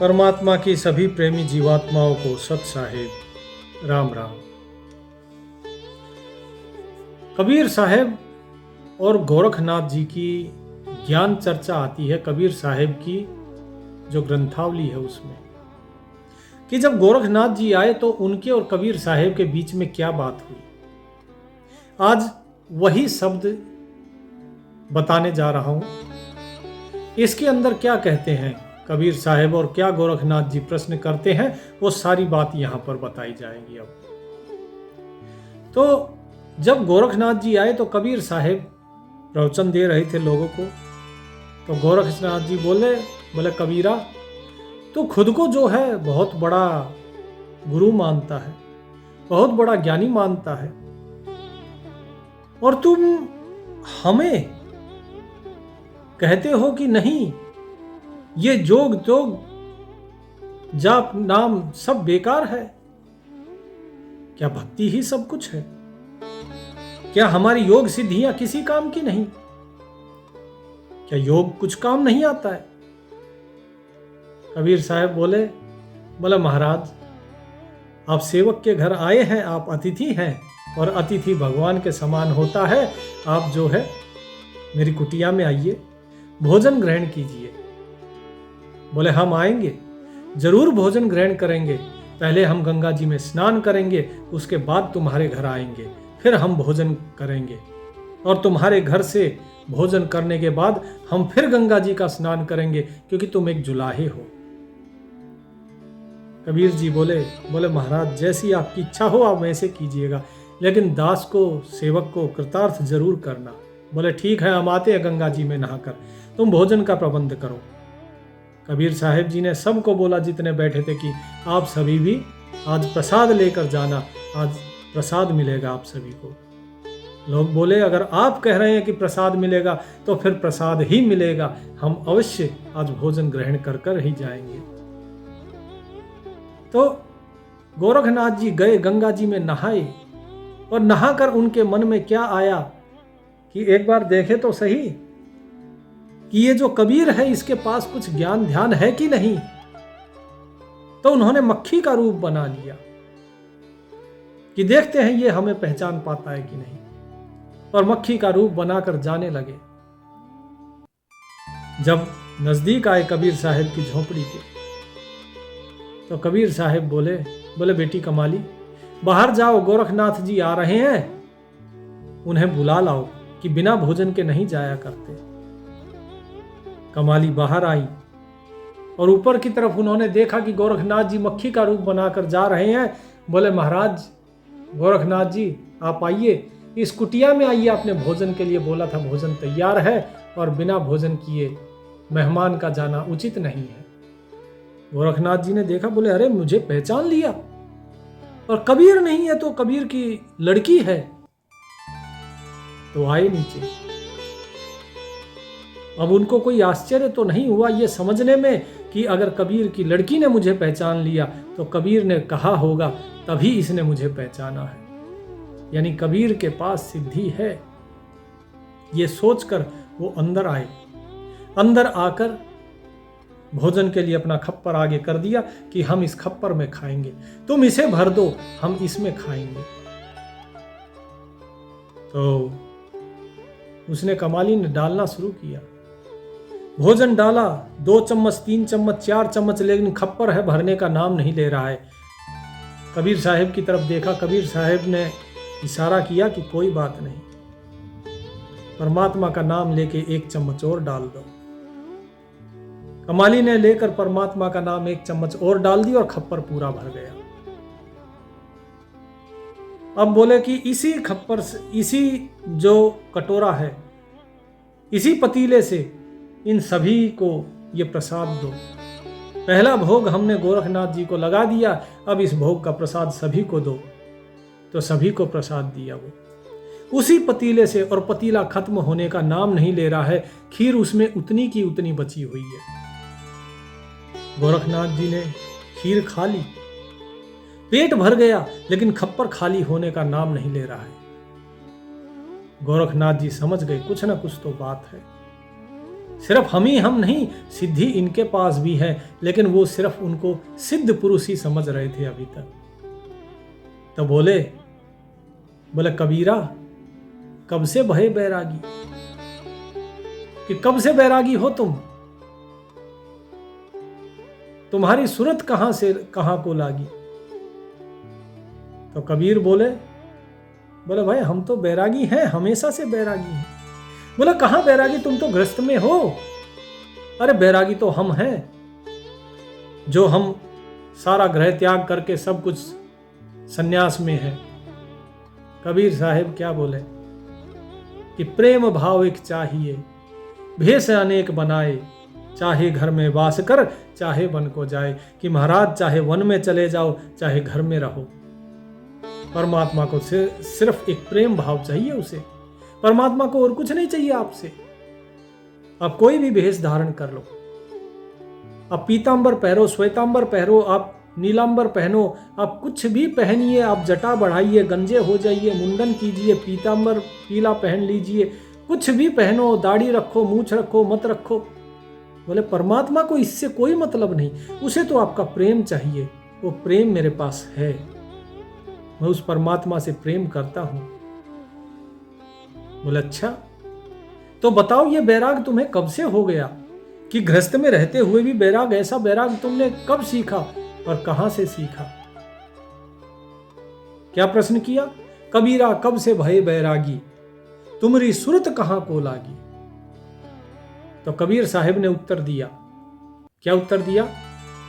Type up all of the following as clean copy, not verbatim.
परमात्मा की सभी प्रेमी जीवात्माओं को सत साहेब राम राम। कबीर साहेब और गोरखनाथ जी की ज्ञान चर्चा आती है कबीर साहेब की जो ग्रंथावली है उसमें, कि जब गोरखनाथ जी आए तो उनके और कबीर साहेब के बीच में क्या बात हुई। आज वही शब्द बताने जा रहा हूं। इसके अंदर क्या कहते हैं कबीर साहेब और क्या गोरखनाथ जी प्रश्न करते हैं, वो सारी बात यहां पर बताई जाएगी। अब तो जब गोरखनाथ जी आए तो कबीर साहेब प्रवचन दे रहे थे लोगों को, तो गोरखनाथ जी बोले कबीरा, तो खुद को जो है बहुत बड़ा गुरु मानता है, बहुत बड़ा ज्ञानी मानता है, और तुम हमें कहते हो कि नहीं, ये जोग जोग जाप नाम सब बेकार है। क्या भक्ति ही सब कुछ है? क्या हमारी योग सिद्धियां किसी काम की नहीं? क्या योग कुछ काम नहीं आता है? कबीर साहब बोले महाराज, आप सेवक के घर आए हैं, आप अतिथि हैं, और अतिथि भगवान के समान होता है। आप जो है मेरी कुटिया में आइए, भोजन ग्रहण कीजिए। बोले हम आएंगे, जरूर भोजन ग्रहण करेंगे। पहले हम गंगा जी में स्नान करेंगे, उसके बाद तुम्हारे घर आएंगे, फिर हम भोजन करेंगे, और तुम्हारे घर से भोजन करने के बाद हम फिर गंगा जी का स्नान करेंगे, क्योंकि तुम एक जुलाहे हो। कबीर जी बोले महाराज, जैसी आपकी इच्छा हो आप वैसे कीजिएगा, लेकिन दास को, सेवक को कृतार्थ जरूर करना। बोले ठीक है, हम आते हैं गंगा जी में नहाकर, तुम भोजन का प्रबंध करो। कबीर साहेब जी ने सबको बोला जितने बैठे थे कि आप सभी भी आज प्रसाद लेकर जाना, आज प्रसाद मिलेगा आप सभी को। लोग बोले अगर आप कह रहे हैं कि प्रसाद मिलेगा तो फिर प्रसाद ही मिलेगा, हम अवश्य आज भोजन ग्रहण कर कर ही जाएंगे। तो गोरखनाथ जी गए, गंगा जी में नहाए, और नहाकर उनके मन में क्या आया कि एक बार देखे तो सही कि ये जो कबीर है इसके पास कुछ ज्ञान ध्यान है कि नहीं। तो उन्होंने मक्खी का रूप बना लिया कि देखते हैं ये हमें पहचान पाता है कि नहीं, और मक्खी का रूप बनाकर जाने लगे। जब नजदीक आए कबीर साहेब की झोपड़ी के, तो कबीर साहेब बोले बेटी कमाली, बाहर जाओ, गोरखनाथ जी आ रहे हैं, उन्हें बुला लाओ कि बिना भोजन के नहीं जाया करते। कमाली बाहर आई और ऊपर की तरफ उन्होंने देखा कि गोरखनाथ जी मक्खी का रूप बनाकर जा रहे हैं। बोले महाराज गोरखनाथ जी, आप आइए, इस कुटिया में आइए, आपने भोजन के लिए बोला था, भोजन तैयार है, और बिना भोजन किए मेहमान का जाना उचित नहीं है। गोरखनाथ जी ने देखा, बोले अरे मुझे पहचान लिया, और कबीर नहीं है तो कबीर की लड़की है। तो आए नीचे। अब उनको कोई आश्चर्य तो नहीं हुआ ये समझने में कि अगर कबीर की लड़की ने मुझे पहचान लिया तो कबीर ने कहा होगा तभी इसने मुझे पहचाना है, यानी कबीर के पास सिद्धि है। ये सोचकर वो अंदर आए। अंदर आकर भोजन के लिए अपना खप्पर आगे कर दिया कि हम इस खप्पर में खाएंगे, तुम इसे भर दो, हम इसमें खाएंगे। तो उसने कमाली ने डालना शुरू किया। भोजन डाला, 2 चम्मच 3 चम्मच 4 चम्मच, लेकिन खप्पर है, भरने का नाम नहीं ले रहा है। कबीर साहेब की तरफ देखा, कबीर साहेब ने इशारा किया कि कोई बात नहीं, परमात्मा का नाम लेके 1 चम्मच और डाल दो। कमाली ने लेकर परमात्मा का नाम 1 चम्मच और डाल दी और खप्पर पूरा भर गया। अब बोले कि इसी खप्पर से, इसी जो कटोरा है, इसी पतीले से इन सभी को ये प्रसाद दो। पहला भोग हमने गोरखनाथ जी को लगा दिया, अब इस भोग का प्रसाद सभी को दो। तो सभी को प्रसाद दिया वो उसी पतीले से, और पतीला खत्म होने का नाम नहीं ले रहा है, खीर उसमें उतनी की उतनी बची हुई है। गोरखनाथ जी ने खीर खा ली, पेट भर गया, लेकिन खप्पर खाली होने का नाम नहीं ले रहा है। गोरखनाथ जी समझ गए कुछ ना कुछ तो बात है। सिर्फ हम नहीं, सिद्धि इनके पास भी है, लेकिन वो सिर्फ उनको सिद्ध पुरुष ही समझ रहे थे अभी तक। तो बोले कबीरा, कब से भय बैरागी, कि कब से बैरागी हो तुम? तुम्हारी सूरत कहां से कहां को लागी? तो कबीर बोले भाई हम तो बैरागी हैं, हमेशा से बैरागी हैं। बोला कहां बैरागी, तुम तो गृहस्थ में हो। अरे बैरागी तो हम हैं, जो हम सारा ग्रह त्याग करके सब कुछ सन्यास में है। कबीर साहिब क्या बोले कि प्रेम भाव एक चाहिए, भेष अनेक बनाए, चाहे घर में वास कर चाहे वन को जाए। कि महाराज चाहे वन में चले जाओ चाहे घर में रहो, परमात्मा को सिर्फ एक प्रेम भाव चाहिए उसे। परमात्मा को और कुछ नहीं चाहिए आपसे। आप कोई भी भेष धारण कर लो, आप पीतांबर पहनो, श्वेतांबर पहनो, आप नीलांबर पहनो, आप कुछ भी पहनिए, आप जटा बढ़ाइए, गंजे हो जाइए, मुंडन कीजिए, पीतांबर पीला पहन लीजिए, कुछ भी पहनो, दाढ़ी रखो, मूछ रखो, मत रखो। बोले परमात्मा को इससे कोई मतलब नहीं, उसे तो आपका प्रेम चाहिए। वो प्रेम मेरे पास है, मैं उस परमात्मा से प्रेम करता हूं। बोले अच्छा, तो बताओ ये बैराग तुम्हें कब से हो गया, कि गृहस्थ में रहते हुए भी बैराग, ऐसा बैराग तुमने कब सीखा और कहां से सीखा? क्या प्रश्न किया? कबीरा कब से भय बैरागी, तुम्हारी सूरत कहां को लागी? तो कबीर साहिब ने उत्तर दिया। क्या उत्तर दिया?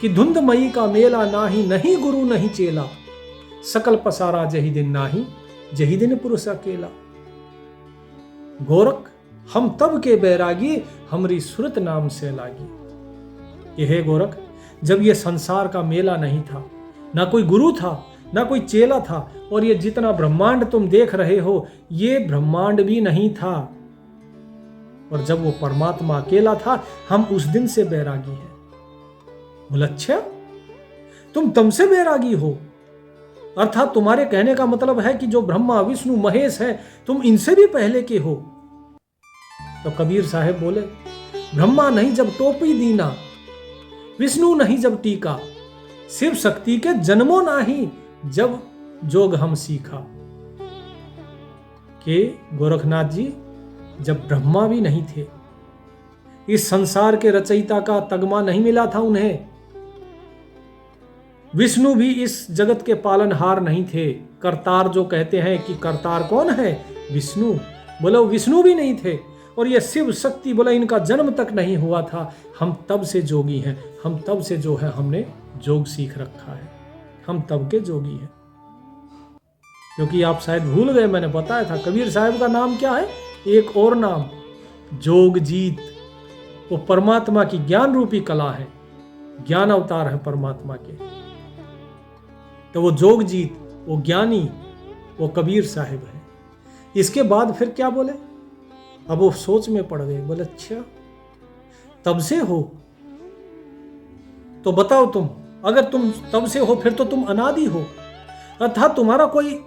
कि धुंध मई का मेला नाही, नहीं गुरु नहीं चेला, सकल पसारा जही दिन नाही, जही दिन पुरुष अकेला। गोरख हम तब के बैरागी, हमरी सूरत नाम से लागी। ये है गोरख, जब ये संसार का मेला नहीं था, ना कोई गुरु था, ना कोई चेला था, और ये जितना ब्रह्मांड तुम देख रहे हो ये ब्रह्मांड भी नहीं था। और जब वो परमात्मा अकेला था, हम उस दिन से बैरागी हैं। बोला अच्छा, तुम तम से बैरागी हो, अर्थात तुम्हारे कहने का मतलब है कि जो ब्रह्मा विष्णु महेश है तुम इनसे भी पहले के हो। तो कबीर साहब बोले ब्रह्मा नहीं जब टोपी दीना, विष्णु नहीं जब टीका, शिव शक्ति के जन्मों नाही, जब जोग हम सीखा। के गोरखनाथ जी, जब ब्रह्मा भी नहीं थे, इस संसार के रचयिता का तगमा नहीं मिला था उन्हें, विष्णु भी इस जगत के पालनहार नहीं थे। करतार जो कहते हैं कि करतार कौन है? विष्णु। बोलो विष्णु भी नहीं थे। और ये शिव शक्ति, बोला इनका जन्म तक नहीं हुआ था। हम तब से जोगी हैं, हम तब से जो है हमने जोग सीख रखा है, हम तब के जोगी हैं। क्योंकि आप शायद भूल गए, मैंने बताया था कबीर साहब का नाम क्या है, एक और नाम जोगजीत। वो परमात्मा की ज्ञान रूपी कला है, ज्ञान अवतार है परमात्मा के। तो वो जोगजीत, वो ज्ञानी, वो कबीर साहिब है। इसके बाद फिर क्या बोले? अब वो सोच में पड़ गए। बोले अच्छा तब से हो, तो बताओ तुम, अगर तुम तब से हो फिर तो तुम अनादि हो, अर्थात तुम्हारा कोई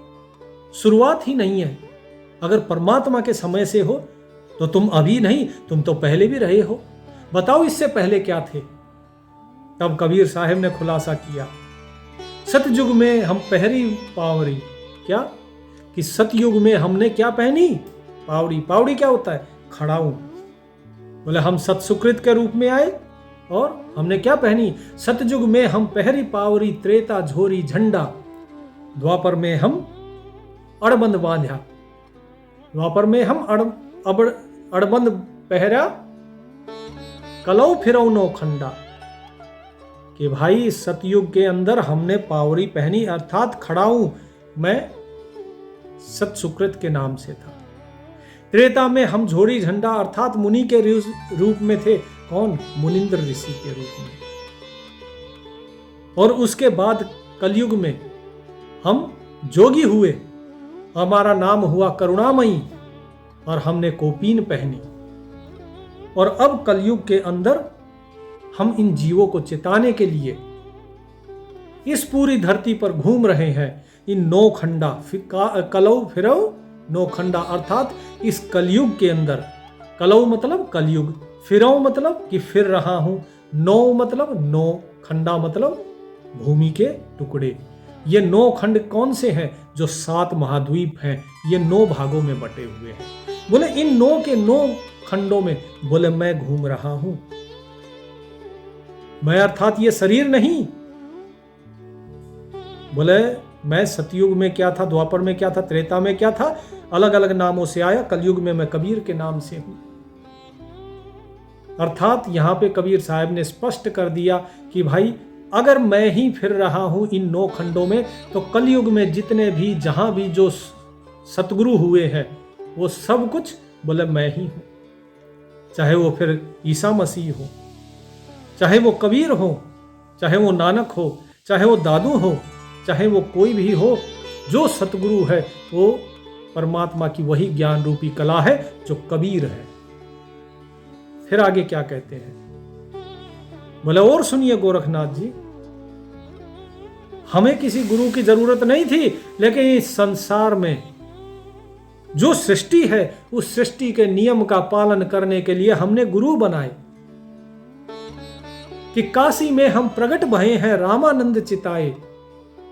शुरुआत ही नहीं है। अगर परमात्मा के समय से हो तो तुम अभी नहीं, तुम तो पहले भी रहे हो। बताओ इससे पहले क्या थे? तब कबीर साहब ने खुलासा किया, सतयुग में हम पहरी पावरी। क्या? कि सतयुग में हमने क्या पहनी? पावड़ी। पावड़ी क्या होता है? खड़ाऊ। बोले हम सतसुकृत के रूप में आए और हमने क्या पहनी? सतयुग में हम पहरी पावरी, त्रेता झोरी झंडा, द्वापर में हम अड़बंद बांधा। द्वापर में हम अड़बंद पहरा, कलौ फिरौ नौ खंडा। कि भाई सतयुग के अंदर हमने पावरी पहनी, अर्थात खड़ाऊ मैं सतसुकृत के नाम से था। त्रेता में हम झोरी झंडा, अर्थात मुनि के रूप में थे। कौन? मुनिंद्र ऋषि के रूप में। और उसके बाद कलयुग में हम जोगी हुए, हमारा नाम हुआ करुणामयी, और हमने कोपीन पहनी। और अब कलयुग के अंदर हम इन जीवों को चेताने के लिए इस पूरी धरती पर घूम रहे हैं। इन नौ खंडा, कलौ फिरौ नौ खंडा, अर्थात इस कलयुग के अंदर, कलौ मतलब कलयुग, फिरौं मतलब कि फिर रहा हूं, नौ मतलब नौ, खंडा मतलब भूमि के टुकड़े। ये 9 खंड कौन से हैं? जो 7 महाद्वीप हैं, ये 9 भागों में बटे हुए हैं। बोले इन 9 के 9 खंडों में बोले मैं घूम रहा हूं। मैं अर्थात ये शरीर नहीं। बोले मैं सतयुग में क्या था, द्वापर में क्या था, त्रेता में क्या था, अलग अलग नामों से आया, कलयुग में मैं कबीर के नाम से हूं। अर्थात यहां पे कबीर साहब ने स्पष्ट कर दिया कि भाई अगर मैं ही फिर रहा हूं इन 9 खंडों में, तो कलयुग में जितने भी जहां भी जो सतगुरु हुए हैं वो सब कुछ बोले मैं ही हूं। चाहे वो फिर ईसा मसीह हो, चाहे वो कबीर हो, चाहे वो नानक हो, चाहे वो दादू हो, चाहे वो कोई भी हो, जो सतगुरु है वो परमात्मा की वही ज्ञान रूपी कला है जो कबीर है। फिर आगे क्या कहते हैं? बोले और सुनिए गोरखनाथ जी, हमें किसी गुरु की जरूरत नहीं थी, लेकिन इस संसार में जो सृष्टि है उस सृष्टि के नियम का पालन करने के लिए हमने गुरु बनाए। कि काशी में हम प्रगट भये हैं रामानंद चिताए,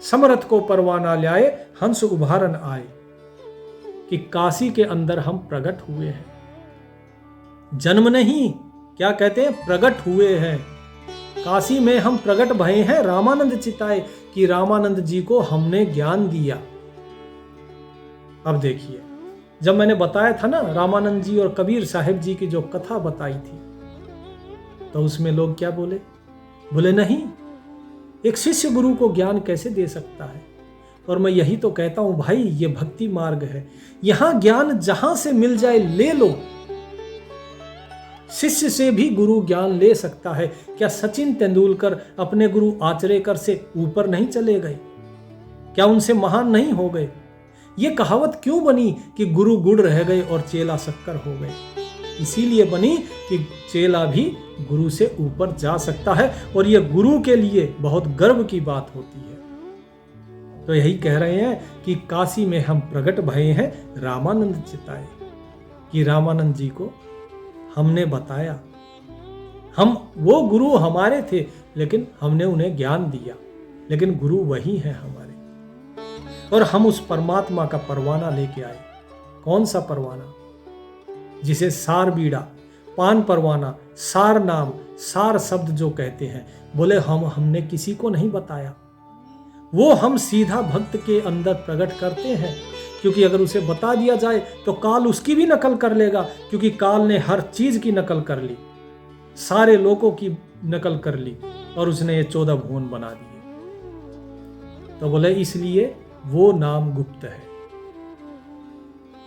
समरथ को परवाना ल्याए हंस उभारन आए। कि काशी के अंदर हम प्रगट हुए हैं, जन्म नहीं, क्या कहते हैं, प्रगट हुए हैं। काशी में हम प्रगट भये हैं रामानंद चिताए, कि रामानंद जी को हमने ज्ञान दिया। अब देखिए, जब मैंने बताया था ना रामानंद जी और कबीर साहिब जी की जो कथा बताई थी, तो उसमें लोग क्या बोले? बोले नहीं, एक शिष्य गुरु को ज्ञान कैसे दे सकता है? और मैं यही तो कहता हूं भाई, ये भक्ति मार्ग है। यहां ज्ञान जहां से मिल जाए ले लो। शिष्य से भी गुरु ज्ञान ले सकता है। क्या सचिन तेंदुलकर अपने गुरु आचरेकर से ऊपर नहीं चले गए? क्या उनसे महान नहीं हो गए? ये कहावत क्यों बनी कि गुरु गुड़ रह गए और चेला शक्कर हो गए? इसीलिए बनी कि चेला भी गुरु से ऊपर जा सकता है, और यह गुरु के लिए बहुत गर्व की बात होती है। तो यही कह रहे हैं कि काशी में हम प्रगट भये हैं रामानंद चिताए, कि रामानंद जी को हमने बताया। हम वो गुरु हमारे थे, लेकिन हमने उन्हें ज्ञान दिया, लेकिन गुरु वही है हमारे। और हम उस परमात्मा का परवाना लेके आए। कौन सा परवाना? जिसे सार बीड़ा, पान परवाना, सार नाम, सार शब्द जो कहते हैं। बोले हमने किसी को नहीं बताया, वो हम सीधा भक्त के अंदर प्रकट करते हैं। क्योंकि अगर उसे बता दिया जाए तो काल उसकी भी नकल कर लेगा, क्योंकि काल ने हर चीज की नकल कर ली, सारे लोगों की नकल कर ली, और उसने ये 14 भुवन बना दिए। तो बोले इसलिए वो नाम गुप्त है,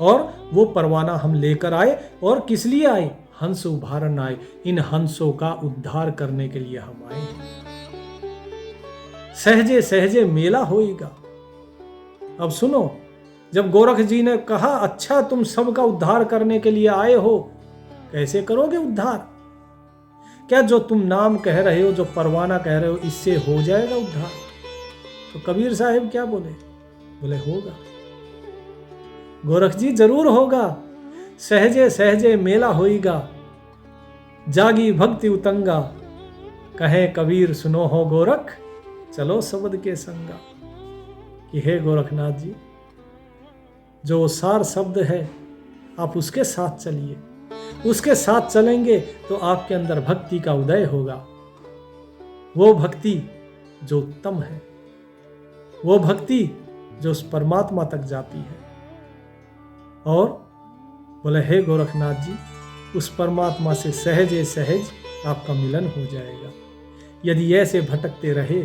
और वो परवाना हम लेकर आए। और किस लिए आए? हंस उभारन आए। इन हंसों का उद्धार करने के लिए हम आए। सहजे सहजे मेला होएगा। अब सुनो, जब गोरख जी ने कहा अच्छा तुम सबका उद्धार करने के लिए आए हो, कैसे करोगे उद्धार? क्या जो तुम नाम कह रहे हो, जो परवाना कह रहे हो, इससे हो जाएगा उद्धार? तो कबीर साहिब क्या बोले? बोले होगा गोरख जी, जरूर होगा। सहजे सहजे मेला होएगा, जागी भक्ति उतंगा, कहे कबीर सुनो हो गोरख, चलो शब्द के संगा। कि हे गोरखनाथ जी, जो सार शब्द है आप उसके साथ चलिए। उसके साथ चलेंगे तो आपके अंदर भक्ति का उदय होगा। वो भक्ति जो उत्तम है, वो भक्ति जो उस परमात्मा तक जाती है। और बोले हे गोरखनाथ जी, उस परमात्मा से सहजे सहज आपका मिलन हो जाएगा। यदि ऐसे भटकते रहे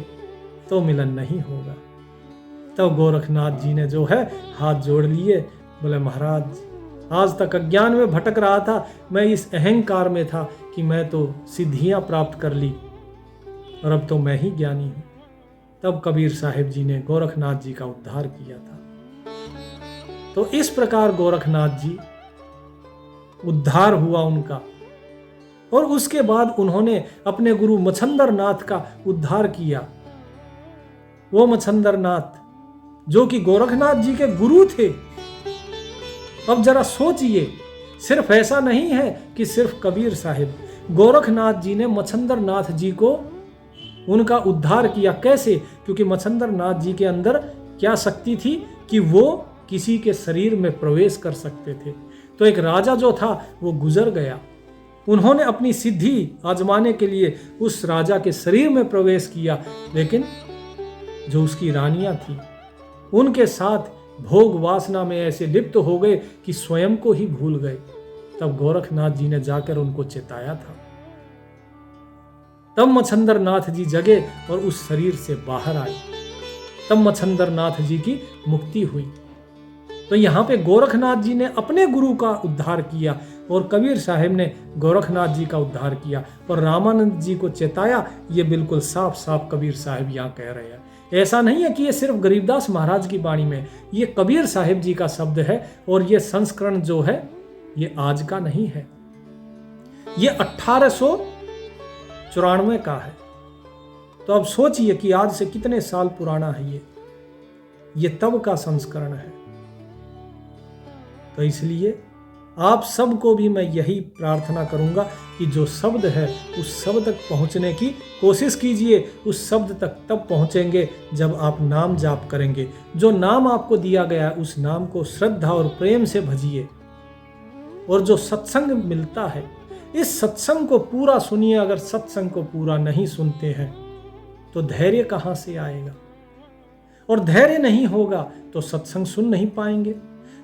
तो मिलन नहीं होगा। तब तो गोरखनाथ जी ने जो है हाथ जोड़ लिए। बोले महाराज, आज तक अज्ञान में भटक रहा था, मैं इस अहंकार में था कि मैं तो सिद्धियां प्राप्त कर ली, और अब तो मैं ही ज्ञानी हूं। तब कबीर साहिब जी ने गोरखनाथ जी का उद्धार किया था। तो इस प्रकार गोरखनाथ जी उद्धार हुआ उनका, और उसके बाद उन्होंने अपने गुरु मच्छंदर नाथ का उद्धार किया। वो मच्छंदर नाथ जो कि गोरखनाथ जी के गुरु थे। अब जरा सोचिए, सिर्फ ऐसा नहीं है कि सिर्फ कबीर साहिब, गोरखनाथ जी ने मच्छंदर नाथ जी को उनका उद्धार किया। कैसे? क्योंकि मच्छंदर नाथ जी के अंदर क्या शक्ति थी कि वो किसी के शरीर में प्रवेश कर सकते थे। तो एक राजा जो था वो गुजर गया, उन्होंने अपनी सिद्धि आजमाने के लिए उस राजा के शरीर में प्रवेश किया, लेकिन जो उसकी रानियां थी उनके साथ भोग वासना में ऐसे लिप्त हो गए कि स्वयं को ही भूल गए। तब गोरखनाथ जी ने जाकर उनको चेताया था। तब मच्छंदर नाथ जी जगे और उस शरीर से बाहर आए। तब मच्छंदर नाथ जी की मुक्ति हुई। तो यहाँ पे गोरखनाथ जी ने अपने गुरु का उद्धार किया और कबीर साहब ने गोरखनाथ जी का उद्धार किया और रामानंद जी को चेताया। ये बिल्कुल साफ साफ कबीर साहब यहाँ कह रहे हैं। ऐसा नहीं है कि ये सिर्फ गरीबदास महाराज की वाणी में, ये कबीर साहब जी का शब्द है और ये संस्करण जो है ये आज का नहीं है, ये 1894 का है। तो अब सोचिए कि आज से कितने साल पुराना है ये तब का संस्करण है। तो इसलिए आप सबको भी मैं यही प्रार्थना करूंगा कि जो शब्द है उस शब्द तक पहुंचने की कोशिश कीजिए। उस शब्द तक तब पहुंचेंगे जब आप नाम जाप करेंगे। जो नाम आपको दिया गया है उस नाम को श्रद्धा और प्रेम से भजिए। और जो सत्संग मिलता है, इस सत्संग को पूरा सुनिए। अगर सत्संग को पूरा नहीं सुनते हैं तो धैर्य कहाँ से आएगा? और धैर्य नहीं होगा तो सत्संग सुन नहीं पाएंगे।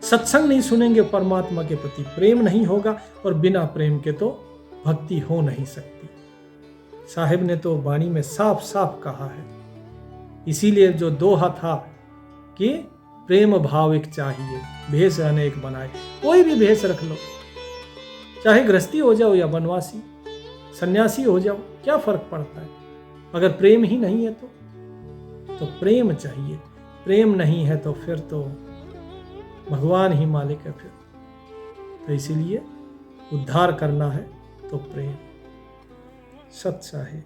सत्संग नहीं सुनेंगे, परमात्मा के प्रति प्रेम नहीं होगा, और बिना प्रेम के तो भक्ति हो नहीं सकती। साहिब ने तो वाणी में साफ साफ कहा है। इसीलिए जो दोहा था कि प्रेम भाव एक चाहिए, भेष अनेक बनाए। कोई भी भेष रख लो, चाहे गृहस्थी हो जाओ या वनवासी, सन्यासी हो जाओ, क्या फर्क पड़ता है? अगर प्रेम ही नहीं है तो प्रेम चाहिए। प्रेम नहीं है तो फिर तो भगवान ही मालिक है फिर। तो इसीलिए उद्धार करना है तो प्रेम। सत साहिब।